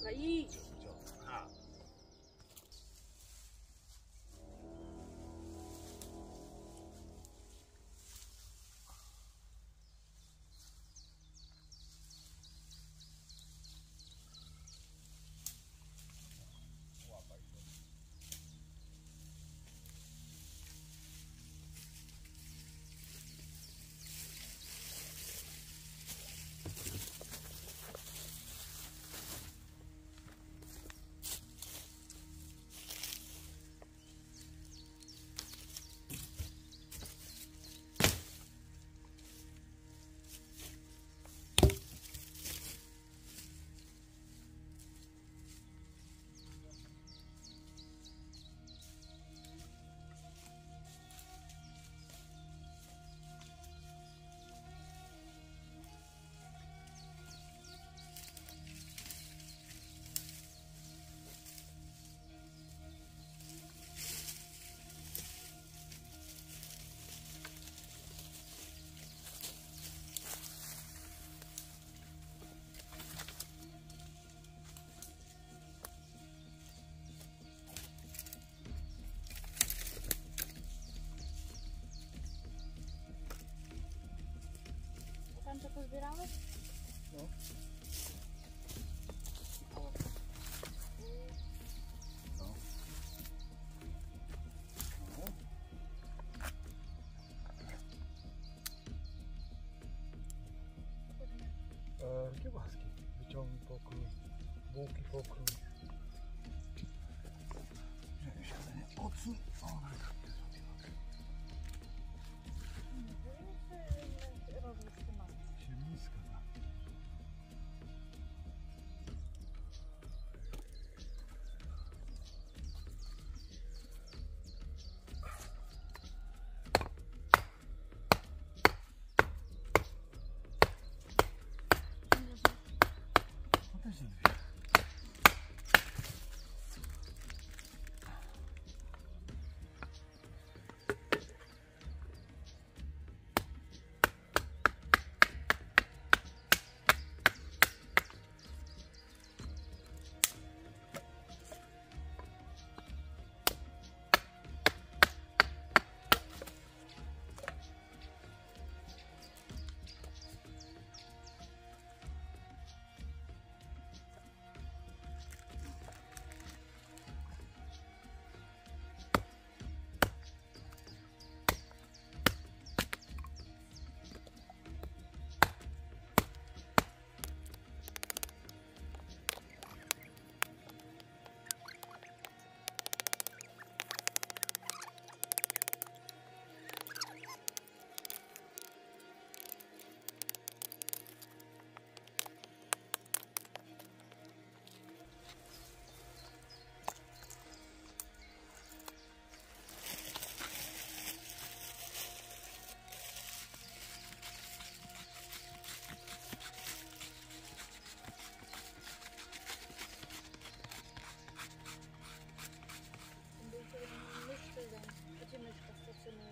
Dobra, idź. A. Tam co pozbierałeś? No. Kiełbaski. Wyciągnij pokrój, bułki pokrój. Żeby się to nie odsuń. O, siedliska, tak. No też się dwie.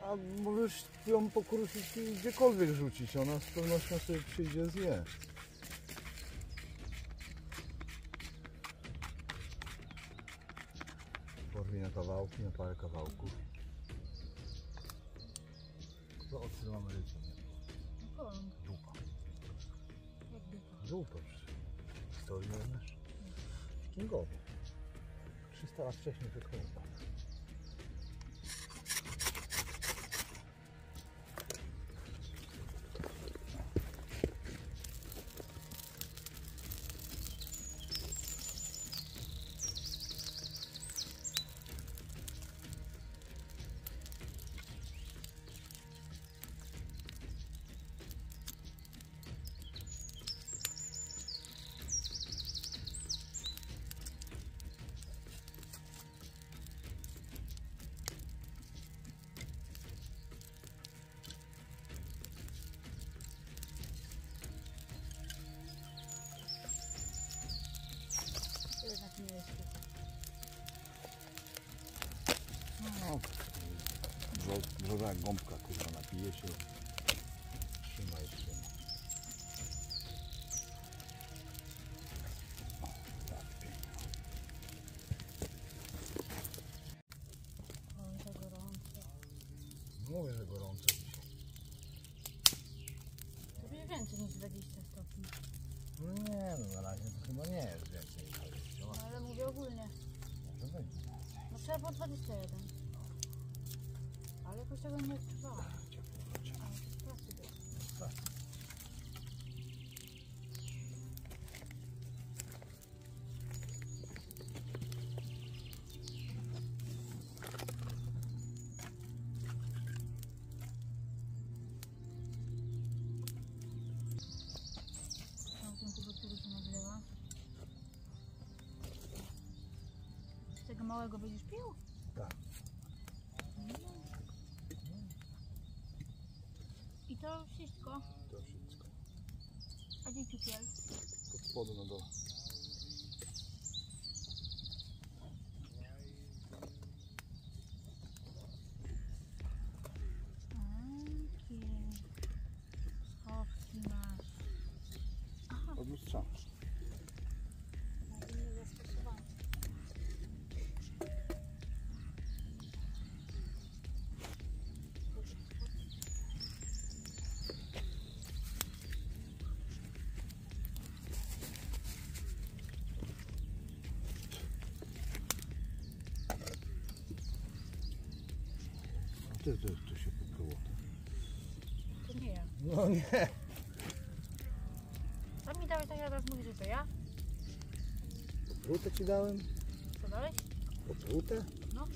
A możesz ją pokruszyć i gdziekolwiek rzucić, ona z pewnością sobie przyjdzie, zje. Porwij na kawałki, na parę kawałków. To odsyłamy ryby. Dupa. Dupa przecież. Historię znasz? Kingowo. 300 lat wcześniej to kręta. No, brzoza jak gąbka, kurwa, napije się, trzyma i trzyma. O, tak, Mówię, że gorąco dzisiaj. To będzie więcej niż 20 stopni. No nie, no na razie to chyba nie jest więcej niż 20. No, ale mówię ogólnie. To będzie. No trzeba było 21. Ale jakoś tego nie odczuwałam. Ale to z pracy było. Całkiem kubek, który się nagrywa. Z tego małego będziesz pił? Tak. I to wszystko. To wszystko. A gdzie cukier? Pod spodu na dole. Schowki masz. Aha, Od lustrzana. nie zastosowałam. A ty to się pokryło. To nie ja. No nie. Tam mi dałeś tak, ja teraz mówię, że to ja. Poprutę ci dałem? Co dałeś? Poprutę? No.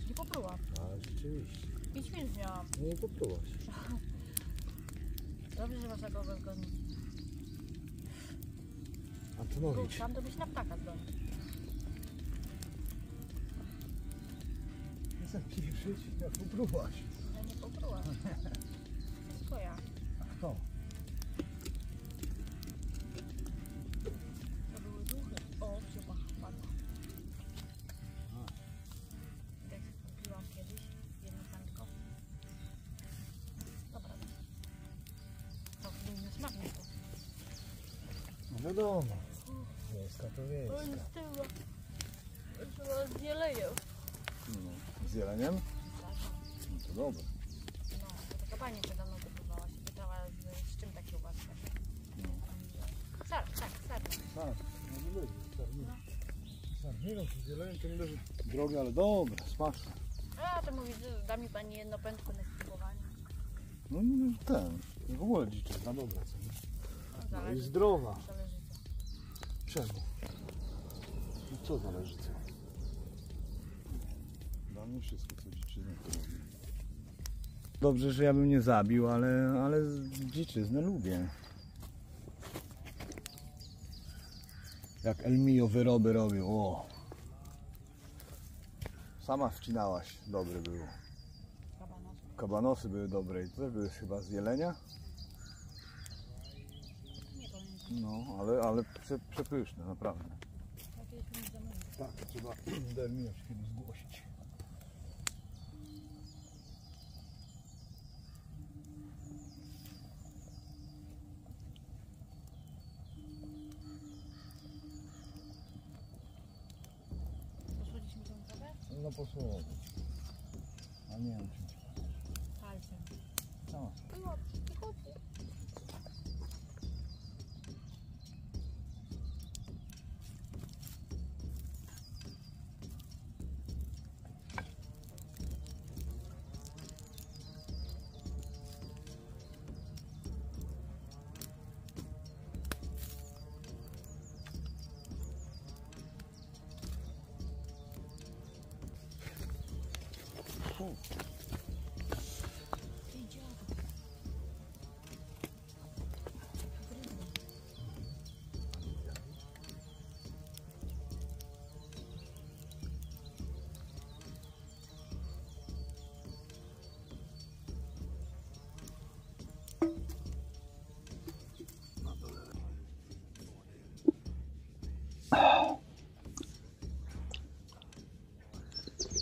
Nie poprułam. Ale rzeczywiście. 5 minut miałam. Nie poprułaś. Dobrze, że masz takogo zgodnie. Antonowicz. Tam to byś na ptaka zgodnie. Nie zapieprzyć, jak poprułaś. Ja nie poprułam. Wszystko ja. A kto? To były duchy. O, ciupa, padła. Jak kupiłam kiedyś jedno prędko. Dobra. To powinno smacznie to. No wiadomo. Wiejska to wiejska. Oj, z tyłu. Już zieleję. No. Z jeleniem? No to dobre. No, to taka pani przede mną kupowała się. Pytała z czym tak kiełbaska. No. Ser, tak, ser. Tak, może być. Sarnina. Sarniną czy z jeleniem to nie leży drogie, ale dobre, smaczne. A to mówi, że da mi pani jedno pęczko na spróbowanie. No ten, w ogóle dziczyzna dobra, co nie? No i Zależy, zdrowa. zależy co. Czemu? No co zależy co? Dla mnie wszystko co dziczyzna to lubię. Dobrze, że ja bym nie zabił, ale dziczyznę lubię. Jak El Mio wyroby robił, o! Sama wcinałaś, dobre było. Kabanos. Kabanosy były dobre i to były chyba z jelenia. Nie pamiętam. No, ale przepyszne, naprawdę. Ja kiedyś mi zamówił. Tak, trzeba do El Mio się kiedyś zgłosić. Posłodziliśmy tą kawę? No posłuchaj. A nie wiem czym. Palcem. Co? No, chodź.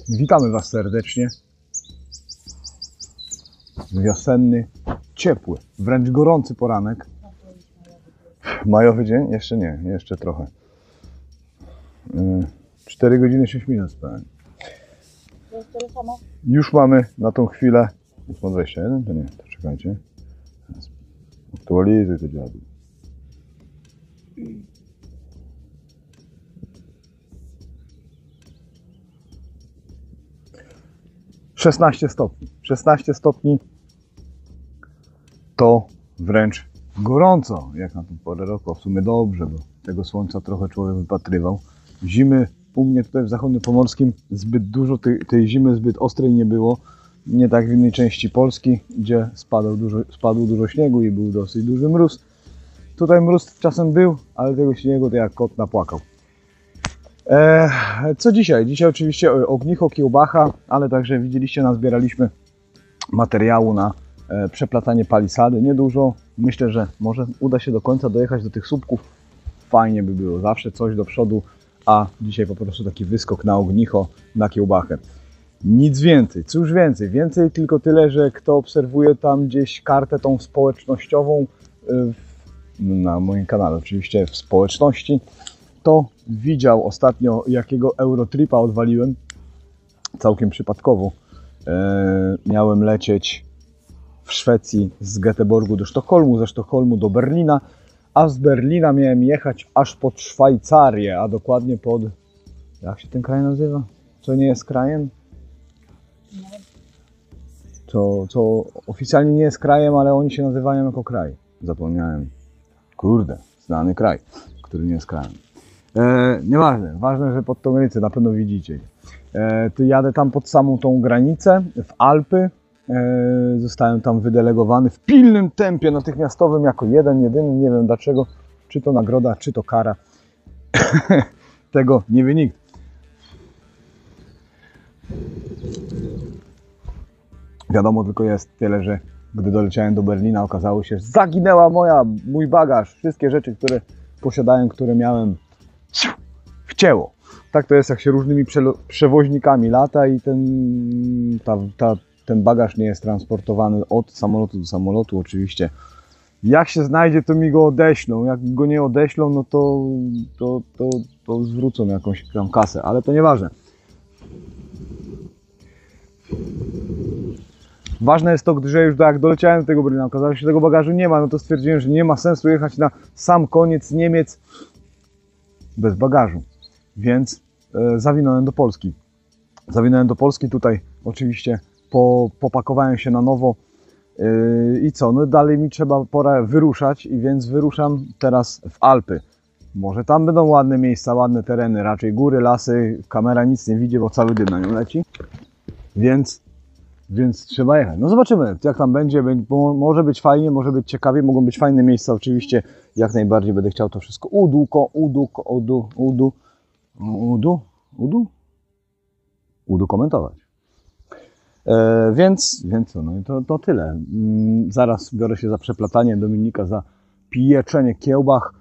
Witamy Was serdecznie. Wiosenny, ciepły, wręcz gorący poranek. Majowy dzień? Jeszcze nie, jeszcze trochę. 4 godziny 6 minut spałem. To jest tyle samo. Już mamy na tą chwilę 8:21? To nie, to czekajcie. Aktualizuj to dziadu. Szesnaście stopni. 16 stopni to wręcz gorąco, jak na tą porę roku. W sumie dobrze, bo tego słońca trochę człowiek wypatrywał. Zimy u mnie tutaj w zachodniopomorskim zbyt dużo, tej zimy zbyt ostrej nie było. Nie tak w innej części Polski, gdzie spadło dużo śniegu i był dosyć duży mróz. Tutaj mróz czasem był, ale tego śniegu to jak kot napłakał. Co dzisiaj? Dzisiaj oczywiście ognicho, kiełbacha, ale także widzieliście, nazbieraliśmy materiału na przeplatanie palisady. Niedużo. Myślę, że może uda się do końca dojechać do tych słupków. Fajnie by było. Zawsze coś do przodu, a dzisiaj po prostu taki wyskok na ognicho, na kiełbachę. Nic więcej. Cóż więcej? Więcej tylko tyle, że kto obserwuje tam gdzieś kartę tą społecznościową na moim kanale, oczywiście w społeczności, to widział ostatnio, jakiego Eurotripa odwaliłem. Całkiem przypadkowo. Miałem lecieć w Szwecji z Göteborgu do Sztokholmu, ze Sztokholmu do Berlina, a z Berlina miałem jechać aż pod Szwajcarię, a dokładnie pod... Jak się ten kraj nazywa? Co nie jest krajem? Co oficjalnie nie jest krajem, ale oni się nazywają jako kraj. Zapomniałem. Kurde, znany kraj, który nie jest krajem. Nieważne, ważne, że pod tą granicę na pewno widzicie. Tu jadę tam pod samą tą granicę, w Alpy. Zostałem tam wydelegowany w pilnym tempie natychmiastowym jako jedyny. Nie wiem dlaczego, czy to nagroda, czy to kara. Tego nie wie nikt. Wiadomo tylko jest tyle, że gdy doleciałem do Berlina, okazało się, że zaginęła mój bagaż. Wszystkie rzeczy, które posiadałem, które miałem, wcięło. Tak to jest, jak się różnymi przewoźnikami lata i ten bagaż nie jest transportowany od samolotu do samolotu. Oczywiście jak się znajdzie, to mi go odeślą. Jak go nie odeślą, no to zwrócą jakąś tam kasę, ale to nieważne. Ważne jest to, że już jak doleciałem do tego Berlina, okazało się, że tego bagażu nie ma, no to stwierdziłem, że nie ma sensu jechać na sam koniec Niemiec bez bagażu. Więc zawinąłem do Polski. Zawinąłem do Polski, tutaj oczywiście popakowałem się na nowo i co? No dalej mi pora wyruszać, i więc wyruszam teraz w Alpy. Może tam będą ładne miejsca, ładne tereny, raczej góry, lasy, kamera nic nie widzi, bo cały dym na nią leci. Więc trzeba jechać. No zobaczymy, jak tam będzie. Może być fajnie, może być ciekawie, mogą być fajne miejsca. Oczywiście jak najbardziej będę chciał to wszystko udokumentować. Więc co, no i to tyle. Zaraz biorę się za przeplatanie, Dominika za pieczenie kiełbach.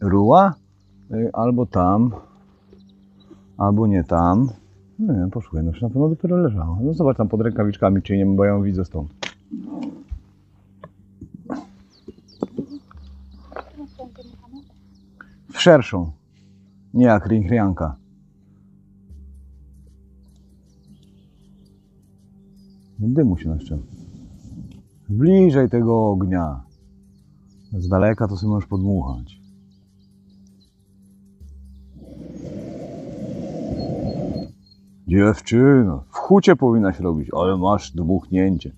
Ruła? Albo tam, albo nie tam. No nie, posłuchaj, no już na pewno dopiero leżało. No zobacz tam pod rękawiczkami, czy nie, bo ja ją widzę stąd. W szerszą. Nie jak rinchrianka. Dymu się naszczę. Bliżej tego ognia. Z daleka to sobie możesz podmuchać. Dziewczyno, w hucie powinnaś robić, ale masz dmuchnięcie.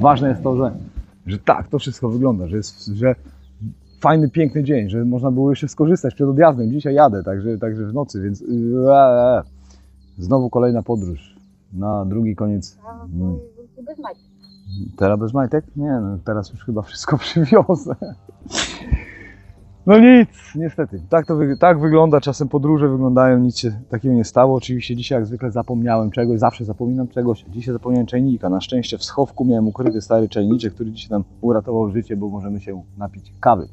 Ważne jest to, że tak to wszystko wygląda, że fajny, piękny dzień, że można było jeszcze skorzystać przed odjazdem. Dzisiaj jadę, także w nocy, więc znowu kolejna podróż na drugi koniec. Bez majtek. Teraz bez majtek? Nie, no teraz już chyba wszystko przywiozę. No nic, niestety. Tak wygląda, czasem podróże wyglądają, nic się takiego nie stało. Oczywiście dzisiaj jak zwykle zapomniałem czegoś, zawsze zapominam czegoś. Dzisiaj zapomniałem czajnika. Na szczęście w schowku miałem ukryty stary czajniczek, który dzisiaj nam uratował życie, bo możemy się napić kawy.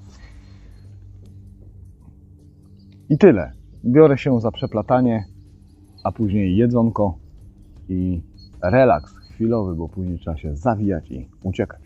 I tyle. Biorę się za przeplatanie, a później jedzonko i relaks chwilowy, bo później trzeba się zawijać i uciekać.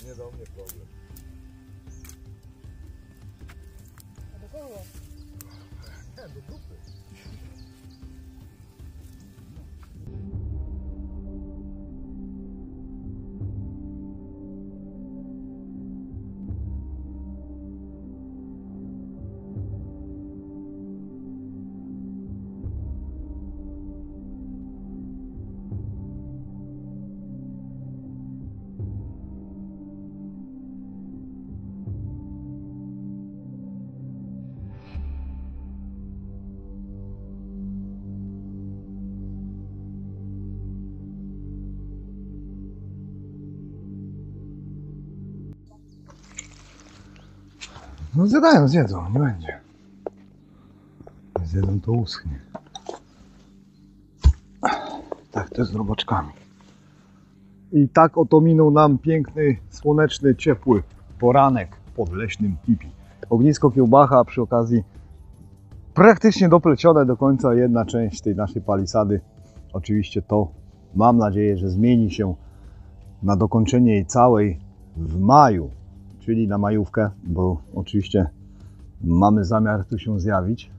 nie do mnie problem. A do kogo? Nie, do dupy. No zjadają, zjedzą, nie będzie. Zjedzą, to uschnie. Tak, to jest z robaczkami. I tak oto minął nam piękny, słoneczny, ciepły poranek pod leśnym tipi. Ognisko kiełbacha, przy okazji praktycznie doplecione do końca jedna część tej naszej palisady. Oczywiście to mam nadzieję, że zmieni się na dokończenie jej całej w maju, czyli na majówkę, bo oczywiście mamy zamiar tu się zjawić.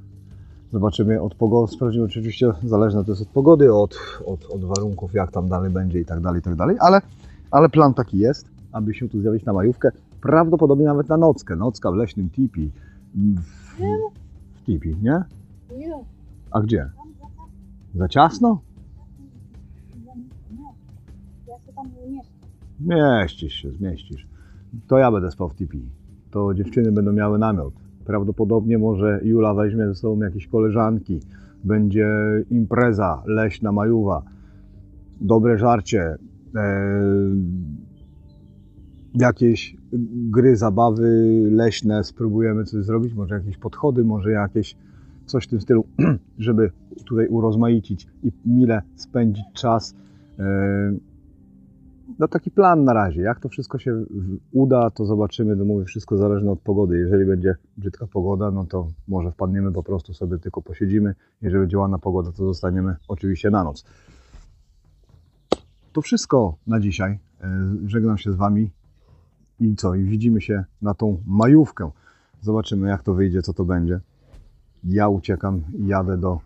Zobaczymy od pogody, sprawdzimy, oczywiście zależne to jest od pogody, od warunków, jak tam dalej będzie i tak dalej, ale plan taki jest, aby się tu zjawić na majówkę, prawdopodobnie nawet na nockę. Nocka w leśnym tipi. W tipi, nie? Nie. A gdzie? Za ciasno? Ja się tam nie mieszkam. Zmieścisz się, zmieścisz. To ja będę spał w tipi. To dziewczyny będą miały namiot. Prawdopodobnie może Jula weźmie ze sobą jakieś koleżanki. Będzie impreza leśna, majówa. Dobre żarcie. Jakieś gry, zabawy leśne. Spróbujemy coś zrobić. Może jakieś podchody, może jakieś coś w tym stylu, żeby tutaj urozmaicić i mile spędzić czas. No taki plan na razie. Jak to wszystko się uda, to zobaczymy. No mówię, wszystko zależne od pogody. Jeżeli będzie brzydka pogoda, no to może wpadniemy po prostu sobie, tylko posiedzimy. Jeżeli będzie ładna pogoda, to zostaniemy oczywiście na noc. To wszystko na dzisiaj. Żegnam się z Wami. I co? I widzimy się na tą majówkę. Zobaczymy, jak to wyjdzie, co to będzie. Ja uciekam i jadę do...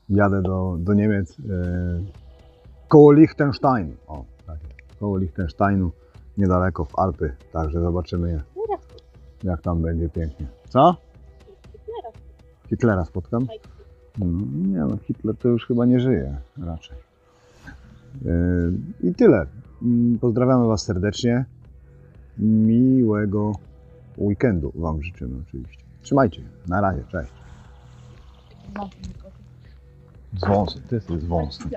Jadę do Niemiec, koło Liechtensteinu. O, tak jest. Koło Liechtensteinu, niedaleko w Alpy. Także zobaczymy, jak tam będzie pięknie. Co? Hitlera spotkam? Nie no, Hitler to już chyba nie żyje raczej. I tyle. Pozdrawiamy Was serdecznie. Miłego weekendu Wam życzymy oczywiście. Trzymajcie. Na razie. Cześć. Z wąsem. Ty jesteś z wąsem.